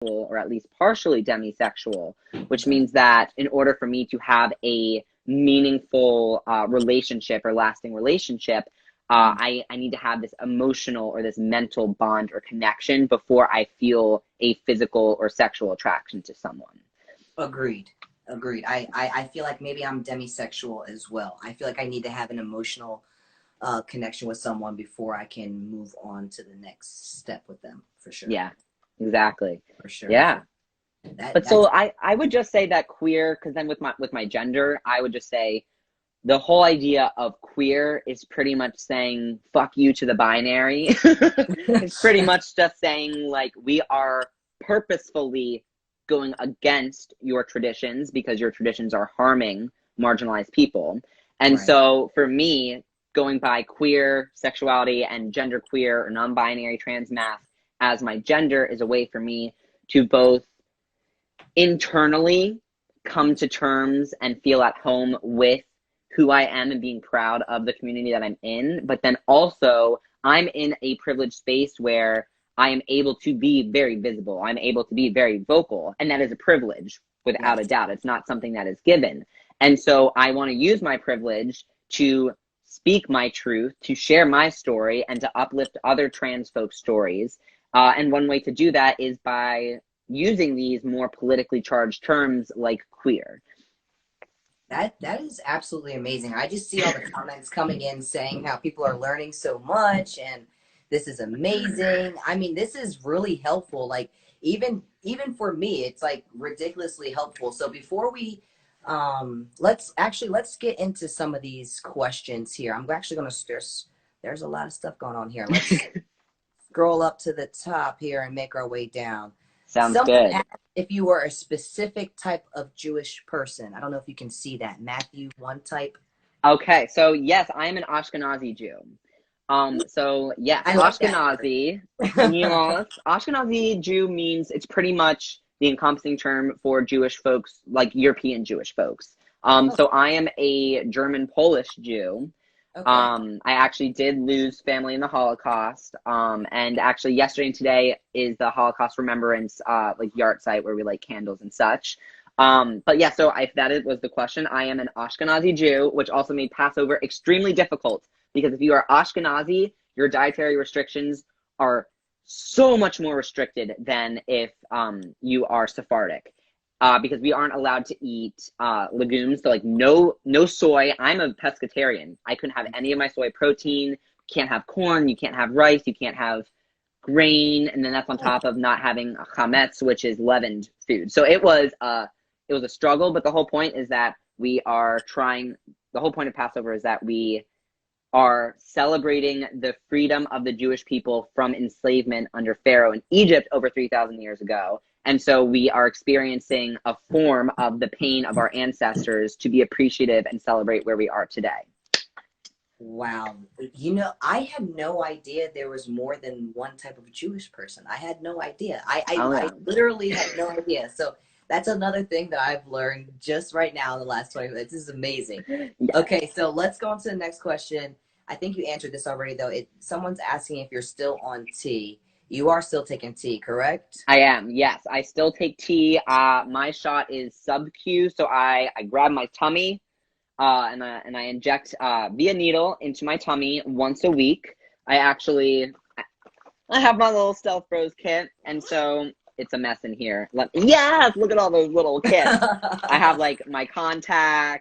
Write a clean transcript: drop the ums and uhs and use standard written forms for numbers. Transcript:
or at least partially demisexual, which means that in order for me to have a meaningful relationship or lasting relationship, I need to have this emotional or this mental bond or connection before I feel a physical or sexual attraction to someone. Agreed. I feel like maybe I'm demisexual as well. I feel like I need to have an emotional connection with someone before I can move on to the next step with them, for sure. Yeah, exactly. For sure. Yeah. But That's so I would just say that queer, because then with my gender, I would just say the whole idea of queer is pretty much saying fuck you to the binary. It's pretty much just saying like we are purposefully going against your traditions because your traditions are harming marginalized people. And Right. so for me, going by queer, sexuality, and genderqueer or non-binary transmasc as my gender is a way for me to both internally come to terms and feel at home with who I am and being proud of the community that I'm in. But then also I'm in a privileged space where I am able to be very visible. I'm able to be very vocal. And that is a privilege without a doubt. It's not something that is given. And so I want to use my privilege to speak my truth, to share my story, and to uplift other trans folks' stories. And one way to do that is by using these more politically charged terms like queer. That is absolutely amazing. I just see all the comments coming in saying how people are learning so much and this is amazing. I mean, this is really helpful. Like even for me, it's like ridiculously helpful. So before we let's get into some of these questions here. I'm actually going to there's a lot of stuff going on here. Let's scroll up to the top here and make our way down. Sounds good. Asked if you were a specific type of Jewish person. I don't know if you can see that. Matthew, one type. Okay, so yes, I am an Ashkenazi Jew. So yes, Ashkenazi. Yes, Ashkenazi Jew means it's pretty much the encompassing term for Jewish folks, like European Jewish folks. So I am a German Polish Jew. Okay. I actually did lose family in the Holocaust. And actually yesterday and today is the Holocaust Remembrance like yard site where we light candles and such. But yeah, so if that was the question, I am an Ashkenazi Jew, which also made Passover extremely difficult because if you are Ashkenazi, your dietary restrictions are so much more restricted than if you are Sephardic. Because we aren't allowed to eat legumes, so like no soy. I'm a pescatarian. I couldn't have any of my soy protein. You can't have corn. You can't have rice. You can't have grain, and then that's on top of not having chametz, which is leavened food. So it was a struggle. But the whole point is that we are trying. The whole point of Passover is that we are celebrating the freedom of the Jewish people from enslavement under Pharaoh in Egypt over 3,000 years ago. And so we are experiencing a form of the pain of our ancestors to be appreciative and celebrate where we are today. Wow. You know, I had no idea there was more than one type of Jewish person. I had no idea. I literally had no idea. So that's another thing that I've learned just right now in the last 20 minutes. This is amazing. Yes. Okay, so let's go on to the next question. I think you answered this already, though. Someone's asking if you're still on T. You are still taking T, correct? I am, yes. I still take T. My shot is sub-Q, so I grab my tummy and I inject via needle into my tummy once a week. I have my little Stealth Bros kit, and so it's a mess in here. Yes, look at all those little kits. I have like my contacts,